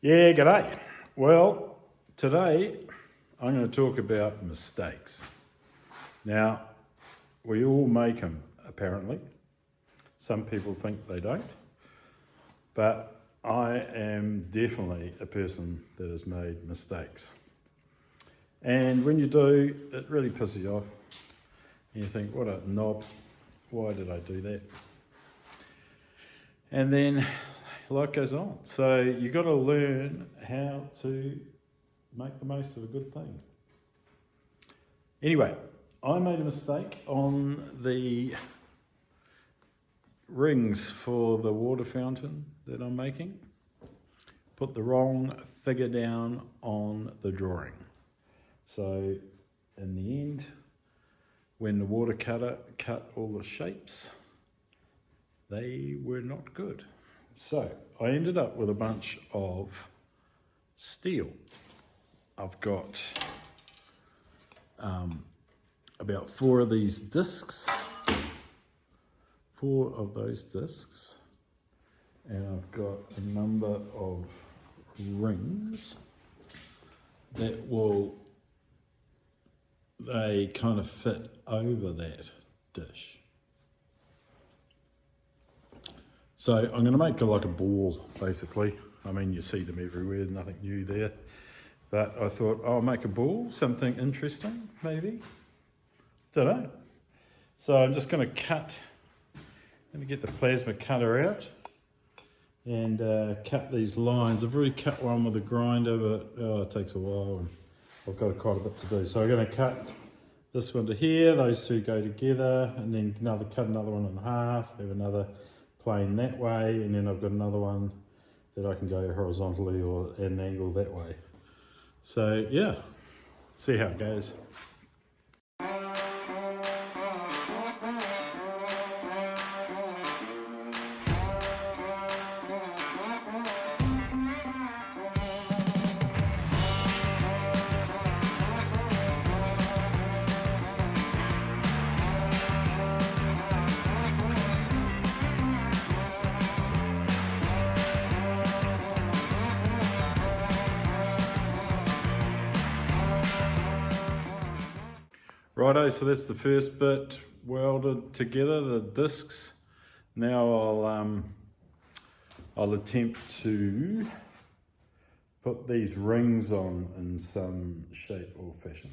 Yeah, g'day. Well, today I'm going to talk about mistakes. Now, we all make them, apparently. Some people think they don't. But I am definitely a person that has made mistakes. And when you do, it really pisses you off. And you think, what a knob, why did I do that? And then life goes on. So you got to learn how to make the most of a good thing. Anyway, I made a mistake on the rings for the water fountain that I'm making. Put the wrong figure down on the drawing. So in the end, when the water cutter cut all the shapes, they were not good. So I ended up with a bunch of steel. I've got about 4 of these discs, 4 of those discs, and I've got a number of rings that they kind of fit over that dish. So I'm going to make like a ball, basically. I mean, you see them everywhere, nothing new there. But I thought, I'll make a ball, something interesting, maybe. Don't know. So I'm just going to get the plasma cutter out and cut these lines. I've already cut one with a grinder, but it takes a while and I've got quite a bit to do. So I'm going to cut this one to here, those two go together, and then cut another one in half, have another plane that way, and then I've got another one that I can go horizontally or at an angle that way. So yeah, see how it goes. Righto, so that's the first bit welded together, the discs. Now I'll attempt to put these rings on in some shape or fashion.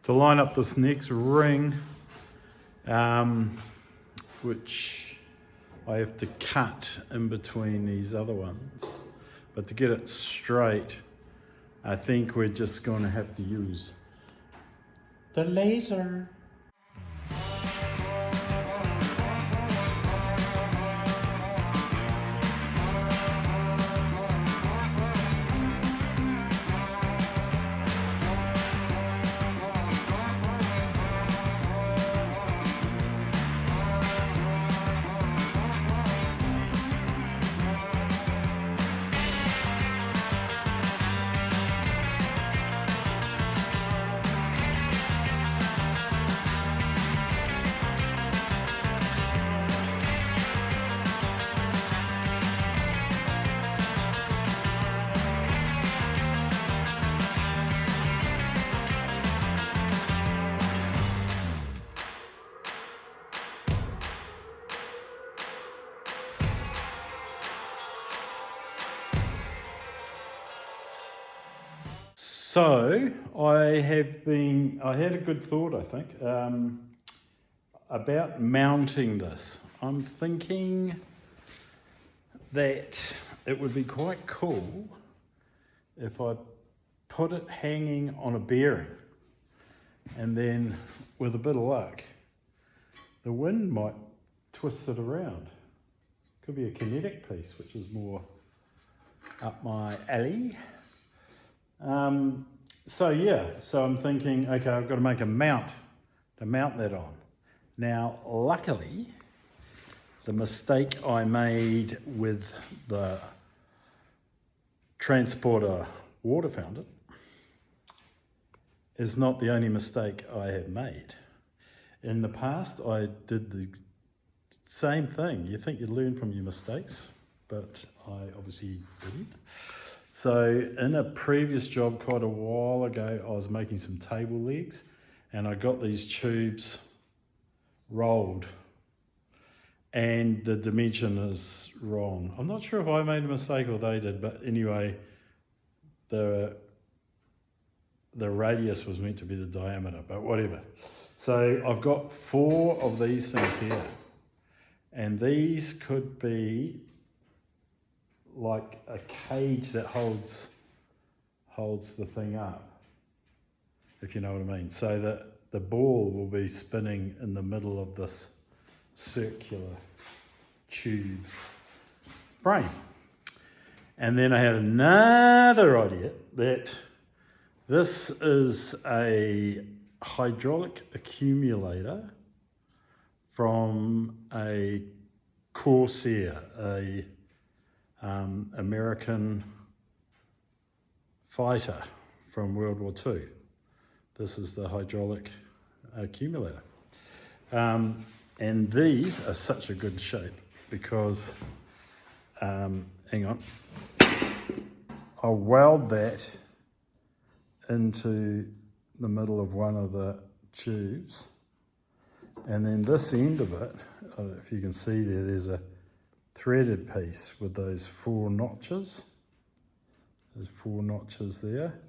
To line up this next ring, which I have to cut in between these other ones, but to get it straight, I think we're just going to have to use the laser. So I had a good thought, I think, about mounting this. I'm thinking that it would be quite cool if I put it hanging on a bearing, and then with a bit of luck, the wind might twist it around. Could be a kinetic piece, which is more up my alley. So I'm thinking, okay, I've got to make a mount to mount that on. Now, luckily, the mistake I made with the transporter water fountain is not the only mistake I have made. In the past, I did the same thing. You think you'd learn from your mistakes, but I obviously didn't. So in a previous job quite a while ago, I was making some table legs and I got these tubes rolled and the dimension is wrong. I'm not sure if I made a mistake or they did, but anyway, the radius was meant to be the diameter, but whatever. So I've got 4 of these things here, and these could be like a cage that holds the thing up, if you know what I mean. So that the ball will be spinning in the middle of this circular tube frame. And then I had another idea that this is a hydraulic accumulator from a Corsair, a American fighter from World War II. This is the hydraulic accumulator. And these are such a good shape because, hang on, I'll weld that into the middle of one of the tubes, and then this end of it, I don't know if you can see there's a threaded piece with those 4 notches. There's 4 notches there.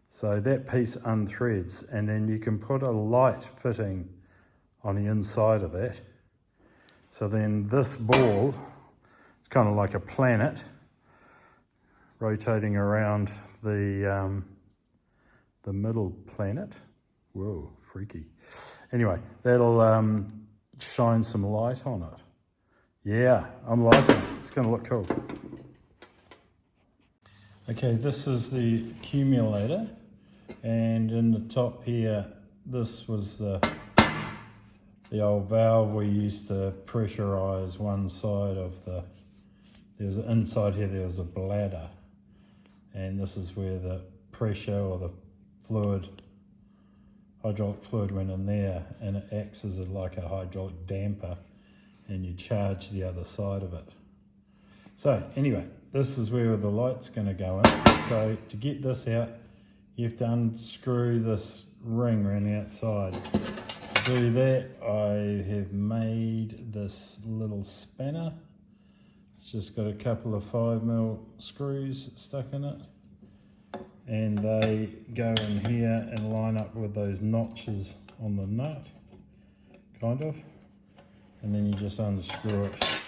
So that piece unthreads, and then you can put a light fitting on the inside of that. So then this ball, it's kind of like a planet rotating around the middle planet. Whoa, freaky. Anyway, that'll shine some light on it. Yeah, I'm liking it. It's going to look cool. Okay, this is the accumulator, and in the top here, this was the old valve we used to pressurize one side of the, there's inside here there was a bladder, and this is where the pressure or the fluid, hydraulic fluid went in there, and it acts as like a hydraulic damper, and you charge the other side of it. So anyway, this is where the light's going to go in. So to get this out, you have to unscrew this ring around the outside. To do that, I have made this little spanner. It's just got a couple of 5mm screws stuck in it, and they go in here and line up with those notches on the nut, kind of, and then you just unscrew it.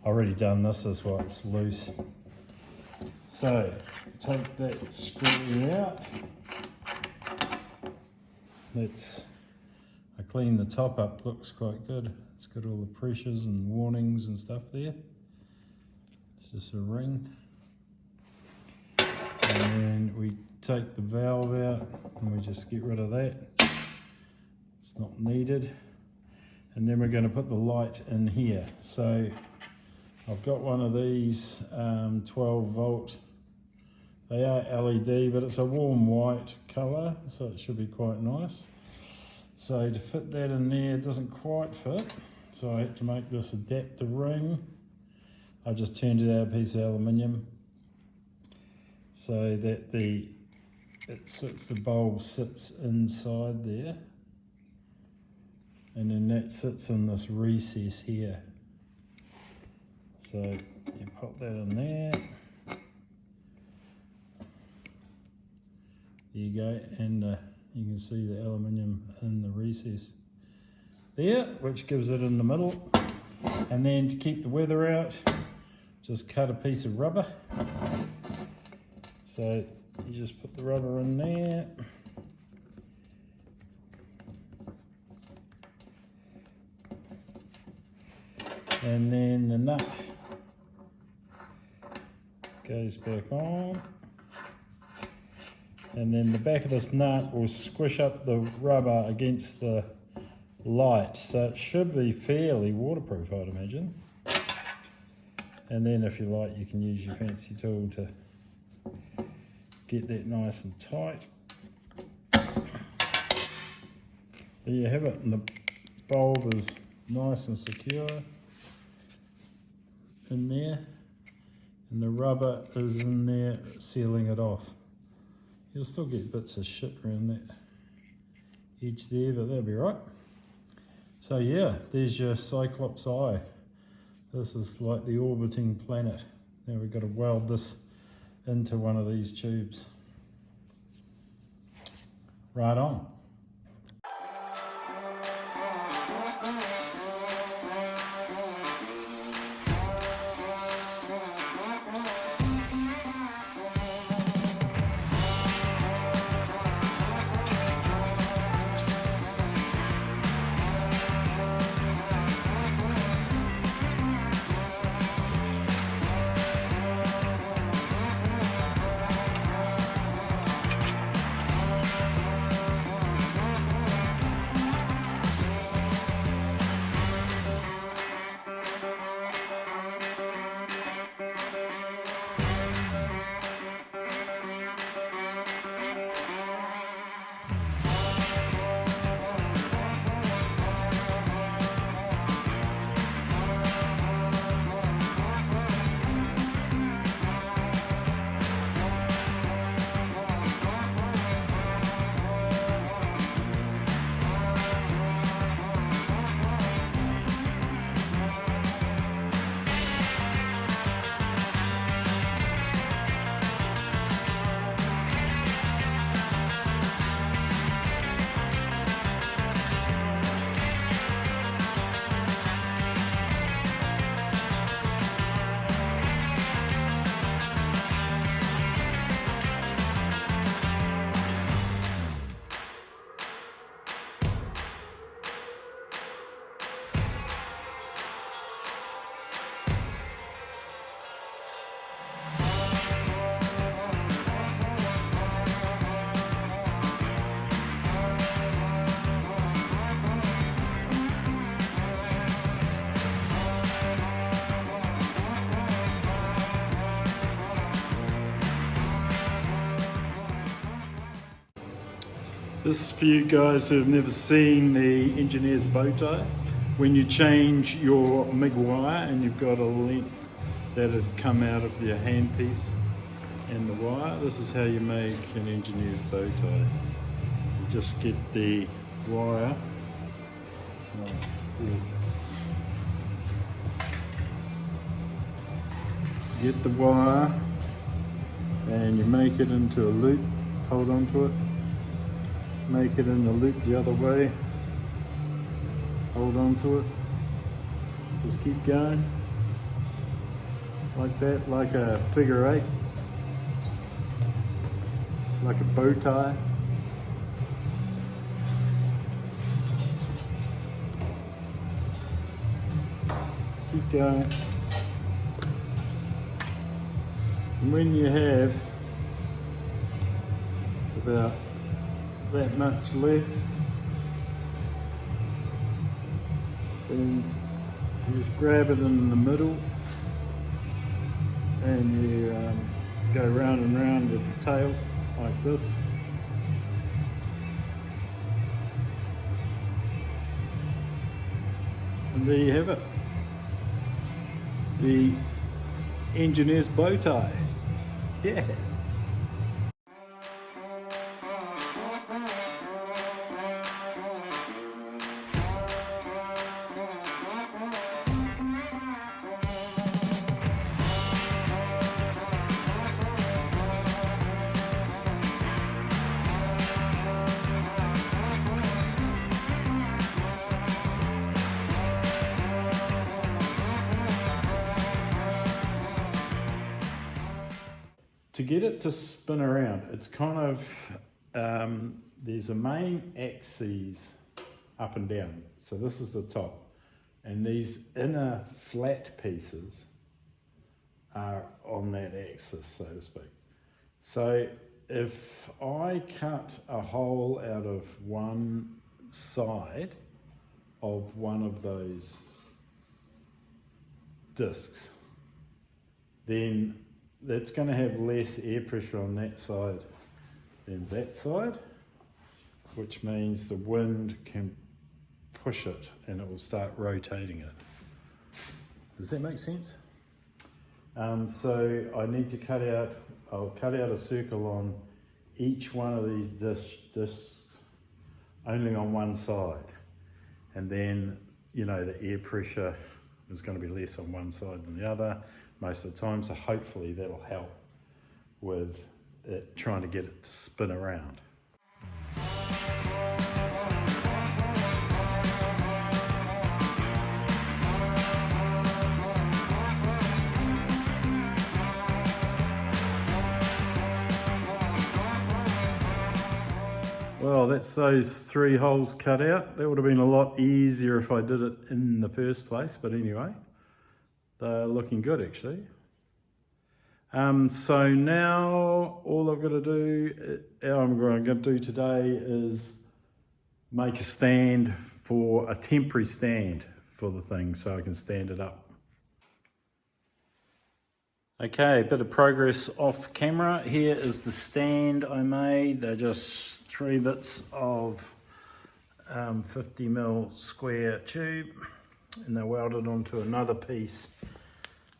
I've already done this, that's why it's loose. So take that screw out. I cleaned the top up, looks quite good. It's got all the pressures and warnings and stuff there. It's just a ring. And then we take the valve out and we just get rid of that. It's not needed. And then we're going to put the light in here. So I've got one of these 12 volt. They are LED, but it's a warm white colour, so it should be quite nice. So to fit that in there, it doesn't quite fit. So I had to make this adapter ring. I just turned it out a piece of aluminium so that the bulb sits inside there. And then that sits in this recess here. So you pop that in there. There you go, and you can see the aluminium in the recess there, which gives it in the middle. And then to keep the weather out, just cut a piece of rubber. So you just put the rubber in there. And then the nut goes back on. And then the back of this nut will squish up the rubber against the light, so it should be fairly waterproof, I'd imagine. And then if you like, you can use your fancy tool to get that nice and tight. There you have it, and the bulb is nice and secure in there, and the rubber is in there sealing it off. You'll still get bits of shit around that edge there, but that'll be right. So yeah, there's your Cyclops eye. This is like the orbiting planet. Now we've got to weld this into one of these tubes. Right on. This is for you guys who have never seen the engineer's bow tie. When you change your MIG wire and you've got a length that had come out of your handpiece and the wire, this is how you make an engineer's bow tie. You just get the wire. Oh, it's cool. Get the wire and you make it into a loop, hold on to it. Make it in the loop the other way, hold on to it, just keep going, like that, like a figure eight, like a bow tie. Keep going, and when you have about that much left, then you just grab it in the middle and you go round and round with the tail like this. And there you have it, the engineer's bow tie. Yeah. To get it to spin around, it's kind of, there's a main axis up and down. So this is the top. And these inner flat pieces are on that axis, so to speak. So if I cut a hole out of one side of one of those discs, then that's going to have less air pressure on that side than that side, which means the wind can push it and it will start rotating it. Does that make sense? So I need to I'll cut out a circle on each one of these discs only on one side. And then, you know, the air pressure is going to be less on one side than the other most of the time. So hopefully that'll help with it, trying to get it to spin around. Well, that's those 3 holes cut out. That would have been a lot easier if I did it in the first place, but anyway, they're looking good actually. So now all I'm going to do today is make a stand a temporary stand for the thing so I can stand it up. Okay, a bit of progress off camera. Here is the stand I made. They're just 3 bits of 50mm square tube, and they're welded onto another piece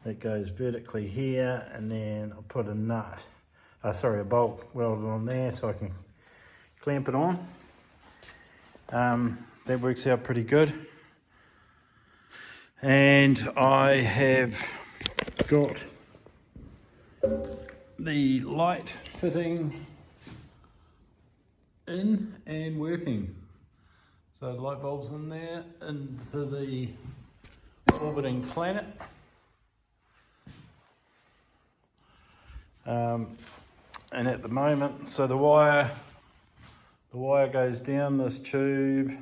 that goes vertically here, and then I'll put a bolt welded on there so I can clamp it on. That works out pretty good. And I have got the light fitting in and working. So the light bulb's in there into the orbiting planet. And at the moment, so the wire goes down this tube,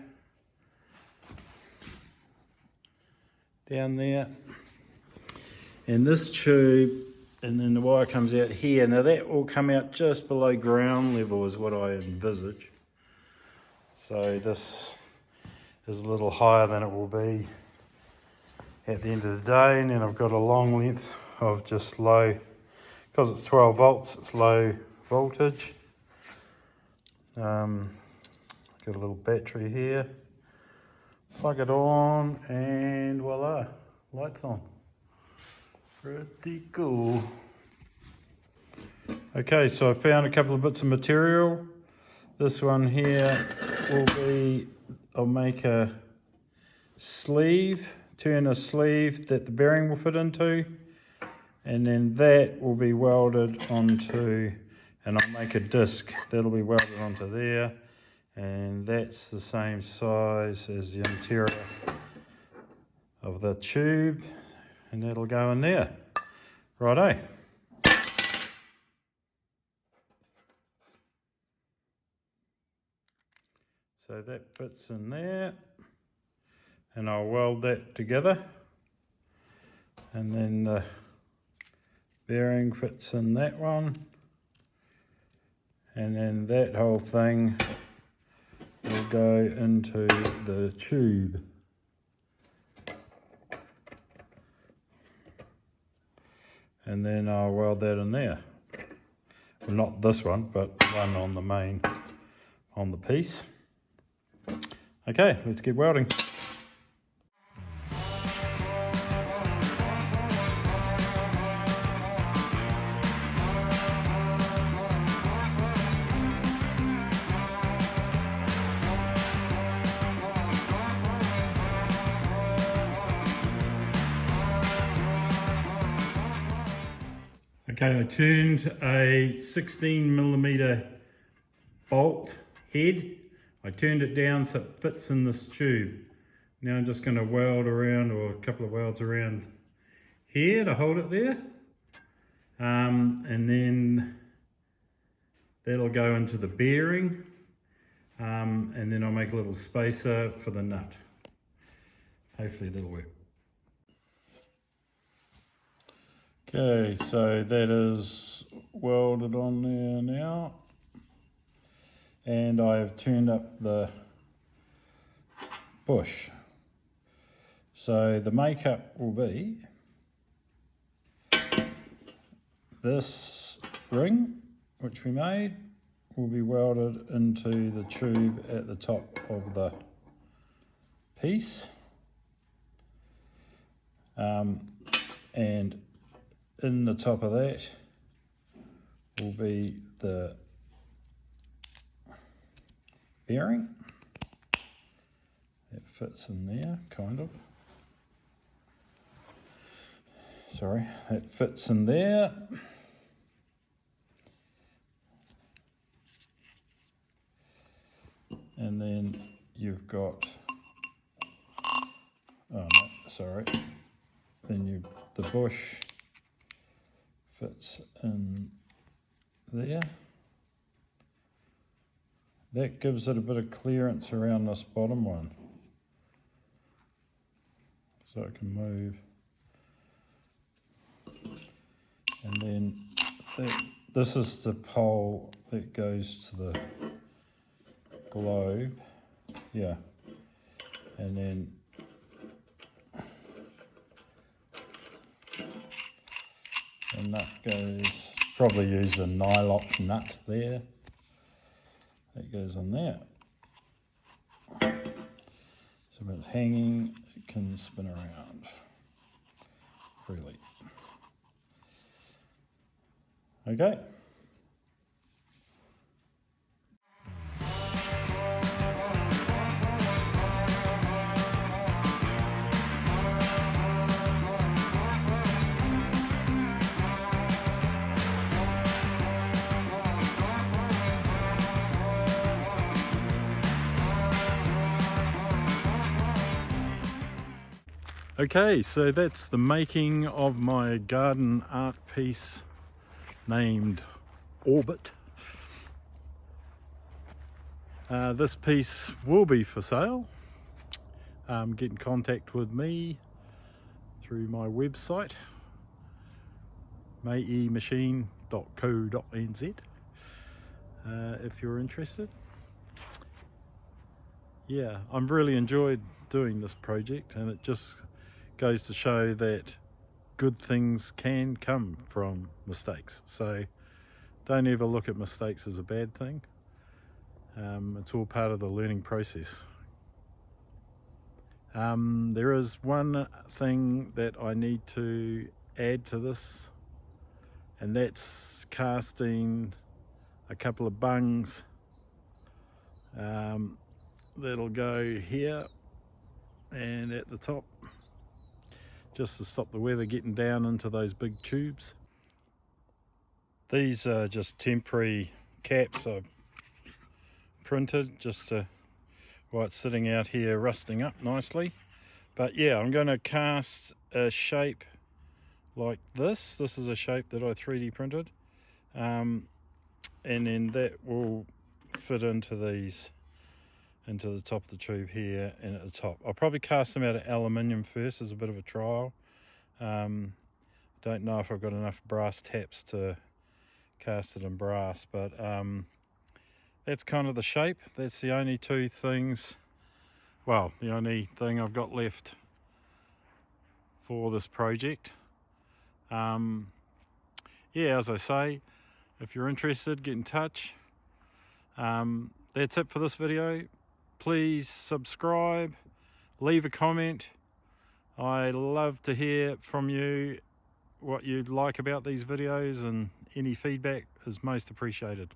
down there, and this tube, and then the wire comes out here. Now that will come out just below ground level is what I envisage. So this is a little higher than it will be at the end of the day. And then I've got a long length of just low, because it's 12 volts, it's low voltage. Got a little battery here. Plug it on and voila, lights on. Pretty cool. Okay, so I found a couple of bits of material. This one here will be, I'll make a sleeve, turn a sleeve that the bearing will fit into, and then that will be welded onto, and I'll make a disc that'll be welded onto there, and that's the same size as the interior of the tube, and that'll go in there. Righto. So that fits in there, and I'll weld that together, and then the bearing fits in that one, and then that whole thing will go into the tube. And then I'll weld that in there. Well, not this one, but one on the main, on the piece. Okay, let's get welding. Okay, I turned a 16mm bolt head. I turned it down so it fits in this tube. Now I'm just going to weld around, or a couple of welds around here to hold it there. And then that'll go into the bearing. And then I'll make a little spacer for the nut. Hopefully that'll work. Okay, so that is welded on there now, and I have turned up the bush. So the makeup will be this ring, which we made, will be welded into the tube at the top of the piece. And in the top of that will be the bearing. That fits in there, kind of. Sorry, that fits in there. And then you've got, oh no, sorry. Then the bush fits in there. That gives it a bit of clearance around this bottom one, so it can move. And then this is the pole that goes to the globe, yeah. And then the nut goes, probably use a nylock nut there. That goes on there. So when it's hanging, it can spin around freely. Okay. Okay, so that's the making of my garden art piece named Orbit. This piece will be for sale. Get in contact with me through my website, mayemachine.co.nz, if you're interested. Yeah, I've really enjoyed doing this project, and it just goes to show that good things can come from mistakes. So don't ever look at mistakes as a bad thing. It's all part of the learning process. There is one thing that I need to add to this, and that's casting a couple of bungs. That'll go here and at the top, just to stop the weather getting down into those big tubes. These are just temporary caps I've printed just to, while it's sitting out here rusting up nicely. But yeah, I'm going to cast a shape like this. This is a shape that I 3D printed, and then that will fit into these, into the top of the tube here and at the top. I'll probably cast them out of aluminium first as a bit of a trial. Don't know if I've got enough brass taps to cast it in brass, but that's kind of the shape. That's the only two things, well, the only thing I've got left for this project. Yeah, as I say, if you're interested, get in touch. That's it for this video. Please subscribe, leave a comment. I love to hear from you what you'd like about these videos, and any feedback is most appreciated.